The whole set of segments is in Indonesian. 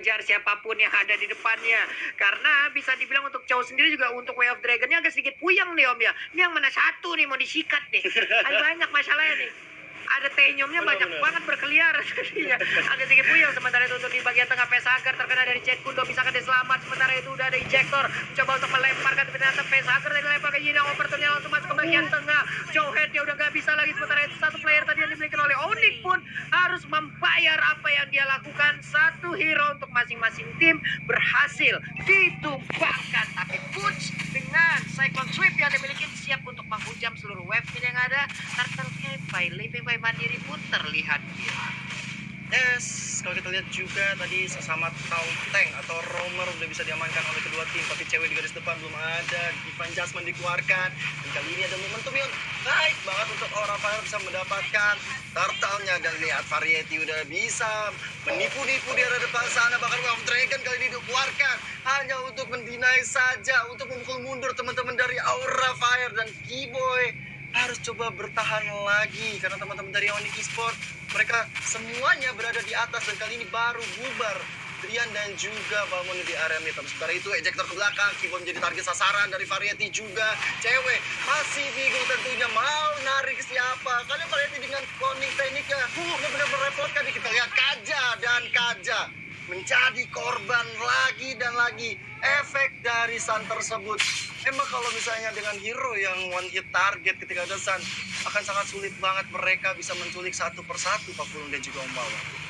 mengejar siapapun yang ada di depannya. Karena bisa dibilang untuk cowok sendiri juga untuk Way of Dragon-nya agak sedikit puyeng nih Om ya. Ini yang mana satu nih mau disikat nih. Ada banyak masalahnya nih. Ada tenyumnya banyak banget berkeliaran jadinya. Agak sedikit puyeng. Sementara itu untuk di bagian tengah Pesager terkena dari Jet Kundo, bisa dia selamat. Sementara itu udah ada ejector mencoba untuk melemparkan, tapi ternyata Pesager dari lempar ke Yinang. Overturn-nya langsung masuk ke bagian tengah. Jowhead-nya udah gak bisa lagi. Sementara itu satu player tadi yang dimiliki oleh Onyx pun harus membayar apa yang dia lakukan. Satu hero untuk masing-masing tim berhasil ditumbangkan, tapi Butch dengan Cyclone Sweep yang dimiliki siap untuk menghujam seluruh wave yang ada. Turtle Cafe Living by Mandiri pun terlihat dia. Yes, kalau kita lihat juga tadi sesama tank atau roamer udah bisa diamankan oleh kedua tim, tapi cewek di garis depan belum ada. Ivan Jasmine dikeluarkan, dan kali ini ada momentum yang baik banget untuk Aura Fire bisa mendapatkan turtle-nya, dan lihat Variety udah bisa menipu-nipu di arah depan sana. Bahkan Way of Dragon kali ini dikeluarkan hanya untuk mendinai saja, untuk memukul mundur teman-teman dari Aura Fire, dan Keyboy harus coba bertahan lagi karena teman-teman dari Onyx Esports mereka semuanya berada di atas, dan kali ini baru bubar Drian dan juga Balmond di area mid. Sementara itu ejector ke belakang, Keyboy menjadi target sasaran dari Variety juga. Cewek masih bingung tentunya mau narik siapa. Kalian Variety dengan cloning tekniknya benar-benar merepotkan. Kita lihat Kaja menjadi korban lagi dan lagi efek dari Sun tersebut. Emang kalau misalnya dengan hero yang one hit target ketika ada Sun, akan sangat sulit banget mereka bisa menculik satu persatu Papulung dan juga Ombawa.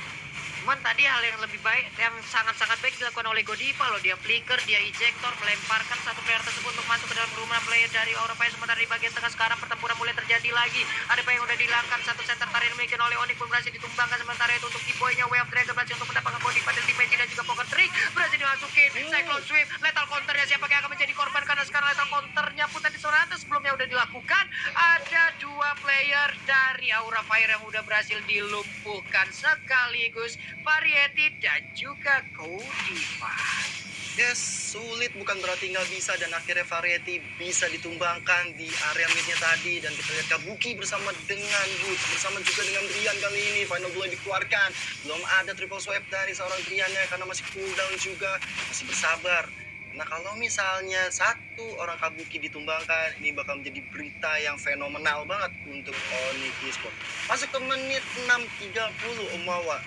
Cuman tadi hal yang lebih baik, yang sangat-sangat baik dilakukan oleh Godiva loh. Dia flicker, dia ejector, melemparkan satu player tersebut untuk masuk ke dalam kerumunan player dari Aura Fire. Sementara di bagian tengah sekarang pertempuran mulai terjadi lagi. Ada yang udah dihilangkan, satu center tarik dimiliki oleh Onyx pun berhasil ditumbangkan. Sementara itu untuk Keyboy-nya Way of Dragon berhasil untuk mendapatkan Godiva dan Dimensi dan juga Poker Trick berhasil dimasukin. Cyclone Sweep, lethal counter-nya siapa yang akan menjadi korban, karena sekarang lethal counter-nya pun tadi Sonata sebelumnya udah dilakukan. Ada dua player dari Aura Fire yang udah berhasil dilumpuhkan sekaligus Variety dan juga Godiva. Yes, sulit bukan berarti nggak bisa, dan akhirnya Variety bisa ditumbangkan di area midnya tadi. Dan kita lihat Kabuki bersama dengan Boots, bersama juga dengan Drian kali ini. Final Blow dikeluarkan, belum ada triple swipe dari seorang Driannya karena masih cooldown juga, masih bersabar. Nah kalau misalnya satu orang Kabuki ditumbangkan, ini bakal menjadi berita yang fenomenal banget untuk Onyx Esports. Masuk ke menit 6.30 Omawa.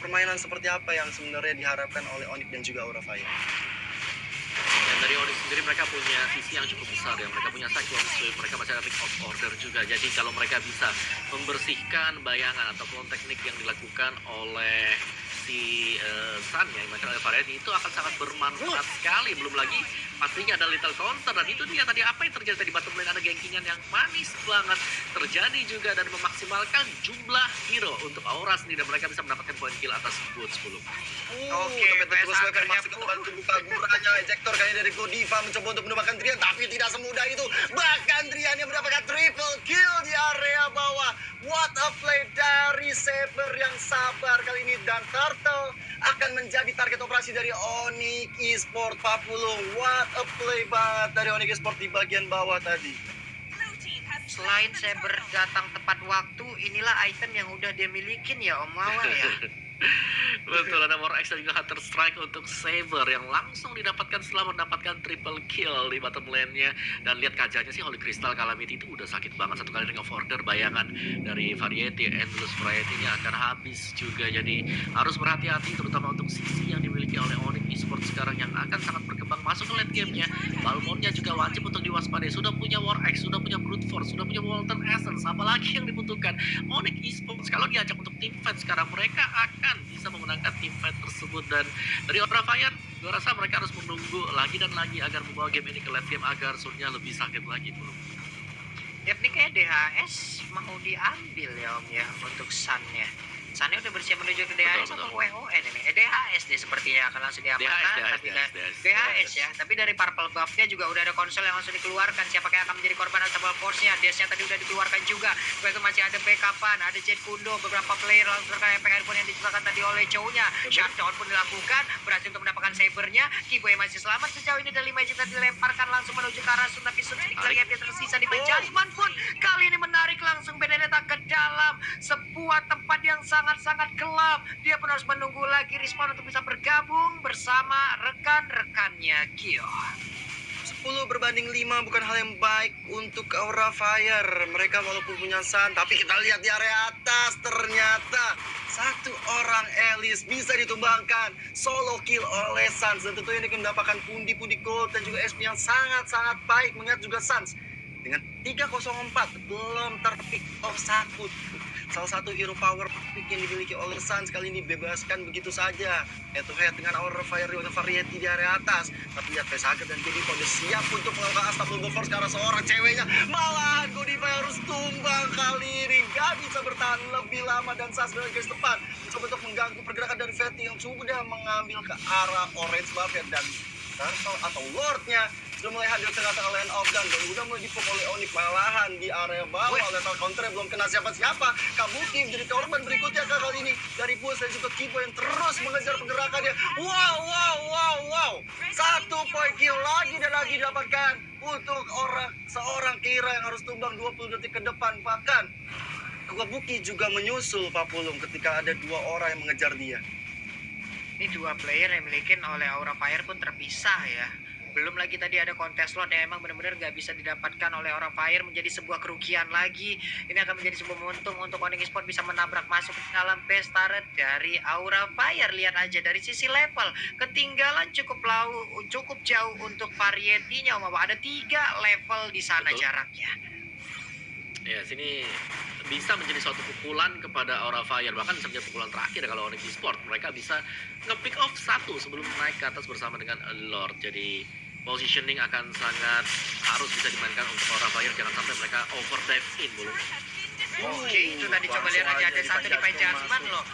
Permainan seperti apa yang sebenarnya diharapkan oleh Onyx dan juga Aura Fire? Dan dari Onyx sendiri mereka punya sisi yang cukup besar ya. Mereka punya Cyclone Sweep, mereka masih ada Pick of Order juga. Jadi kalau mereka bisa membersihkan bayangan ataupun teknik yang dilakukan oleh si Sun ya, yang oleh Variety, itu akan sangat bermanfaat sekali. Belum lagi pastinya ada little counter, dan itu dia tadi apa yang terjadi tadi bottom lane, ada gankingan yang manis banget terjadi juga, dan memaksimalkan jumlah hero untuk Aura sendiri, dan mereka bisa mendapatkan poin kill atas Boots 10. Oke, terus mereka masuk ke bantu buka guranya. Ejector kali dari Godiva mencoba untuk mendapatkan Drian, tapi tidak semudah itu. Bahkan Drian yang mendapatkan triple kill di area bawah. What a play dari Saber yang sabar kali ini, dan Turtle akan menjadi target operasi dari Onyx Esports Papulung. What a play banget dari Onyx Esports di bagian bawah tadi. Selain Saber datang tepat waktu, inilah item yang udah dia milikin ya Om Wawa ya. Betul, ada War X dan juga Hunter Strike untuk Saber yang langsung didapatkan setelah mendapatkan triple kill di bottom lane-nya. Dan lihat kajanya sih, Holy Crystal Calamity itu udah sakit banget. Satu kali Ring of Order, bayangan dari Variety, Endless Variety-nya akan habis juga. Jadi harus berhati-hati terutama untuk sisi yang dimiliki oleh Onyx Esports sekarang yang akan sangat berkembang masuk ke late game-nya. Balmond-nya juga wajib untuk diwaspadai. Sudah punya War X, sudah punya Brute Force, sudah punya Molten Essence. Apalagi yang dibutuhkan Onyx Esports kalau diajak untuk team fight sekarang, mereka akan bisa memenangkan tim fight tersebut. Dan dari Aura Fire, gue rasa mereka harus menunggu lagi dan lagi agar membawa game ini ke late game agar surnya lebih sakit lagi dulu. Ya ini kayak DHS mau diambil ya Om ya untuk Sun-nya. Sunnya udah bersiap menuju ke DHS atau WON ini? DHS deh sepertinya akan langsung diamankan. DHS ya. Tapi dari Purple Buff-nya juga udah ada konsol yang langsung dikeluarkan. Siapa yang akan menjadi korban Unstoppable Force-nya? Dash-nya tadi udah dikeluarkan juga. Itu masih ada backup-an, ada Jet Kundo, beberapa player langsung terkait PKN pun yang diciptakan tadi oleh Chow-nya. Shutdown pun dilakukan, berhasil untuk mendapatkan Saber-nya. Keyboy masih selamat sejauh ini, dari Magic tadi dilemparkan langsung menuju ke arah Sun, tapi Sun sedikit lagi yang tersisa di Benjamin pun kali ini menarik langsung Benedetta ke dalam sebuah tempat yang sangat-sangat gelap. Dia pun harus menunggu lagi respawn untuk bisa bergabung. bergabung bersama rekan-rekannya Kyo. 10 berbanding 5 bukan hal yang baik untuk Aura Fire. Mereka walaupun punya Sun, tapi kita lihat di area atas ternyata satu orang Alice bisa ditumbangkan solo kill oleh Suns, dan tentunya ini mendapatkan pundi-pundi gold dan juga SP yang sangat-sangat baik. Mengingat juga Suns dengan 304 belum terpick off salah satu hero power pick yang dimiliki oleh Suns kali ini bebaskan begitu saja head to head dengan Aura Fire dengan variety di area atas. Tapi lihat Vesager dan Godiva udah siap untuk melakukan Unstoppable Force karena seorang ceweknya. Malahan Godiva harus tumbang kali ini, gak bisa bertahan lebih lama, dan Suns dari garis depan coba untuk mengganggu pergerakan dari Fatty yang sudah mengambil ke arah orange buff dan Turtle atau Lordnya sudah mulai hadir tengah-tengah lane of gun dan udah mulai dipukul oleh Onyx. Malahan di area bawah lethal counter belum kena siapa-siapa. Kabuki menjadi korban berikutnya kali ini dari Pulse dan juga Kibo yang terus mengejar pergerakannya. Wow. 1 point kill lagi dan lagi didapatkan untuk seorang Kira yang harus tumbang 20 detik ke depan. Bahkan Kabuki juga menyusul Pak Pulung ketika ada 2 orang yang mengejar dia. Ini 2 player yang dimiliki oleh Aura Fire pun terpisah ya. Belum lagi tadi ada kontes slot yang emang benar-benar gak bisa didapatkan oleh Aura Fire, menjadi sebuah kerugian lagi. Ini akan menjadi sebuah momentum untuk Onyx Esports bisa menabrak masuk ke dalam base turret dari Aura Fire. Lihat aja dari sisi level, ketinggalan cukup jauh untuk varietinya. Ada 3 level di sana. Betul. Jaraknya. Ya, sini bisa menjadi suatu pukulan kepada Aura Fire, bahkan bisa menjadi pukulan terakhir kalau Onyx Esports. Mereka bisa nge-pick off 1 sebelum naik ke atas bersama dengan Lord. Jadi positioning akan sangat harus bisa dimainkan untuk Aura Fire, jangan sampai mereka overdrive in dulu. Oke, itu tadi coba lihat aja ada 1 di Panjasman loh.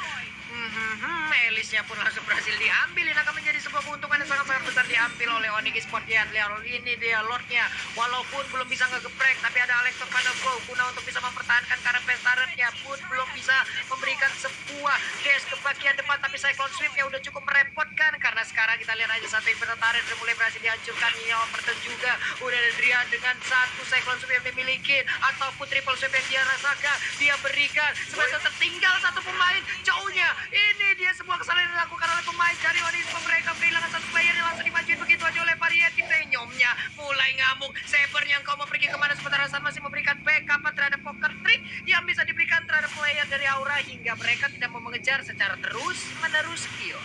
Elisnya pun langsung berhasil diambil. Ini akan menjadi sebuah keuntungan yang sangat besar diambil oleh Onyx Esports. Lihat ini dia Lordnya, walaupun belum bisa ngegeprek, tapi ada Alex Vandergo guna untuk bisa mempertahankan karena base turretnya pun belum bisa memberikan sebuah dash ke bagian depan. Tapi Cyclone Sweep-nya udah cukup merepotkan karena sekarang kita lihat aja satu inverter turret udah mulai berhasil dihancurkan. Nyawa Perten juga udah ada Drian dengan 1 Cyclone Sweep yang dimiliki ataupun triple sweep yang dia rasakan, dia berikan. Sebenarnya tertinggal 1 pemain jauhnya. Ini dia sebuah kesalahan yang dilakukan oleh pemain dari Onyx. Mereka kehilangan 1 player yang langsung dimajuin begitu aja oleh variety. Tenyomnya mulai ngamuk. Sabernya kau mau pergi kemana, sementara Sun masih memberikan backup terhadap poker trick yang bisa diberikan terhadap player dari Aura hingga mereka tidak mau mengejar secara terus-menerus. Kyo.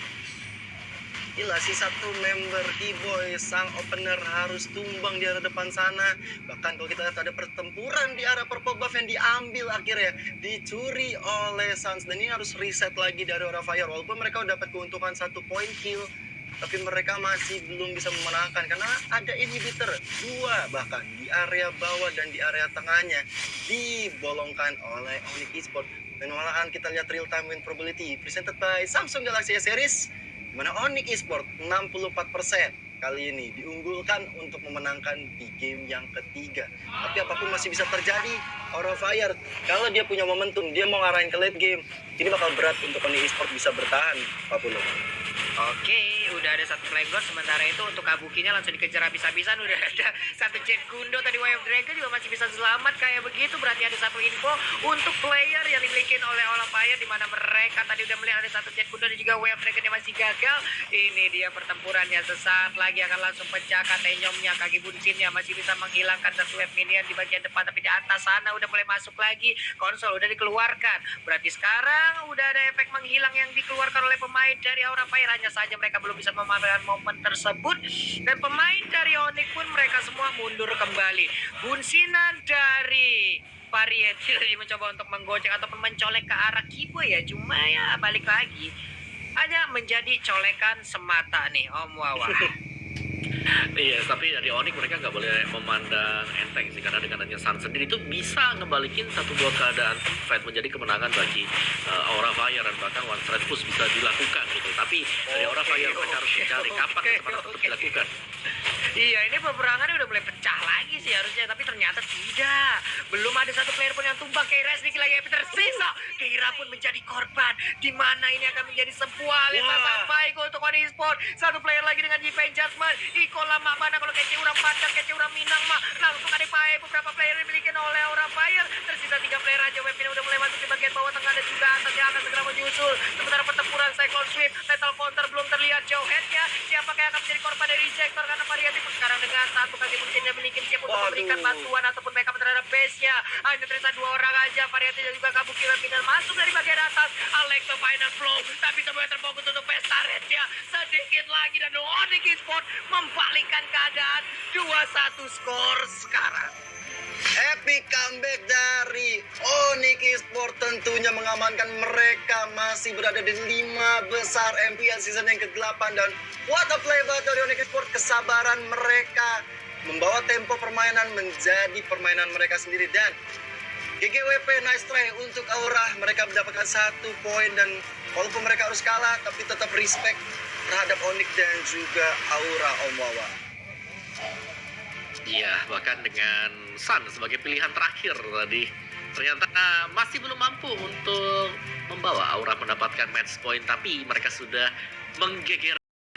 Gila, si 1 member E-Boy, sang opener harus tumbang di arah depan sana. Bahkan kalau kita lihat ada pertempuran di arah purple buff yang diambil akhirnya dicuri oleh Suns, dan ini harus reset lagi dari Aura Fire. Walaupun mereka udah dapat keuntungan 1 point kill, tapi mereka masih belum bisa memenangkan karena ada inhibitor 2 bahkan di area bawah dan di area tengahnya dibolongkan oleh Onyx Esports. Dan malahan kita lihat real time win probability presented by Samsung Galaxy S Series, di mana Onyx Esports 64% kali ini diunggulkan untuk memenangkan di game yang ketiga. Tapi apapun masih bisa terjadi. Aura Fire, kalau dia punya momentum, dia mau ngarahin ke late game, ini bakal berat untuk Onyx Esports bisa bertahan, Pak Pulo. Oke, udah ada 1 flag god. Sementara itu untuk Kabukinya langsung dikejar habis-habisan. Udah ada 1 Jet Kundo tadi. Way of Dragon juga masih bisa selamat kayak begitu. Berarti ada 1 info untuk player yang dimiliki oleh Aura Fire, di mana mereka tadi udah melihat ada 1 Jet Kundo dan juga Way of Dragon yang masih gagal. Ini dia pertempurannya, sesaat lagi akan langsung pecahkan. Tenyomnya, kaki bunsinnya masih bisa menghilangkan 1 wave minion di bagian depan, tapi di atas sana udah mulai masuk lagi. Konsol udah dikeluarkan. Berarti sekarang udah ada efek menghilang yang dikeluarkan oleh pemain dari Aura Fire. Hanya saja mereka belum bisa memanfaatkan momen tersebut, dan pemain dari Onyx pun mereka semua mundur kembali. Bunsinan dari variety mencoba untuk menggocek ataupun mencolek ke arah Kibo ya, cuma ya balik lagi hanya menjadi colekan semata nih Om Wawa. Iya, tapi dari Onyx mereka nggak boleh memandang enteng sih, karena dengan adanya Sun sendiri itu bisa ngebalikin 1-2 keadaan fight menjadi kemenangan bagi Aura Fire, dan bahkan one strike push bisa dilakukan gitu. Tapi dari Aura Fire mereka harus mencari kapan kesempatan untuk dilakukan. Iya, ini peperangannya udah mulai pecah lagi sih harusnya, tapi ternyata tidak. Belum ada satu player pun yang tumbang. Keira sedikit lagi yang tersisa. Keira pun menjadi korban. Di mana ini akan menjadi sebuah lintasan baik untuk Oni Sport. Satu player lagi dengan defense judgment. Iko lama mana kalau kece urang pacar, kece urang minang mah. Langsung ada pae beberapa player dimiliki oleh orang Fire. Tersisa 3 player aja. Web ini udah mulai masuk di bagian bawah tengah dan juga atas yang akan segera menyusul. Sementara pertempuran Cyclone Sweep, Lethal Counter belum terlihat jauh headnya. Siapakah yang akan menjadi korban dari ejector karena variasi sekarang dengan satu kaki mungkin dia memiliki siap untuk memberikan bantuan ataupun backup terhadap base-nya. Hanya tersisa 2 orang aja. Variasi dan juga Kabuki Web final masuk dari bagian atas. Alexo final flow, tapi semuanya terfokus untuk pesta red-nya. Sedikit lagi dan Onyx Sport membalikkan keadaan 2-1 skor sekarang. Epic comeback dari Onyx Sport tentunya mengamankan mereka masih berada di 5 besar MPL season yang ke-8 dan what a play dari Onyx Sport, kesabaran mereka membawa tempo permainan menjadi permainan mereka sendiri dan GGWP nice try untuk Aura, mereka mendapatkan 1 poin dan walaupun mereka harus kalah tapi tetap respect terhadap Onyx dan juga Aura Om Wawa. Iya, bahkan dengan Sun sebagai pilihan terakhir tadi ternyata masih belum mampu untuk membawa Aura mendapatkan match point, tapi mereka sudah menggeger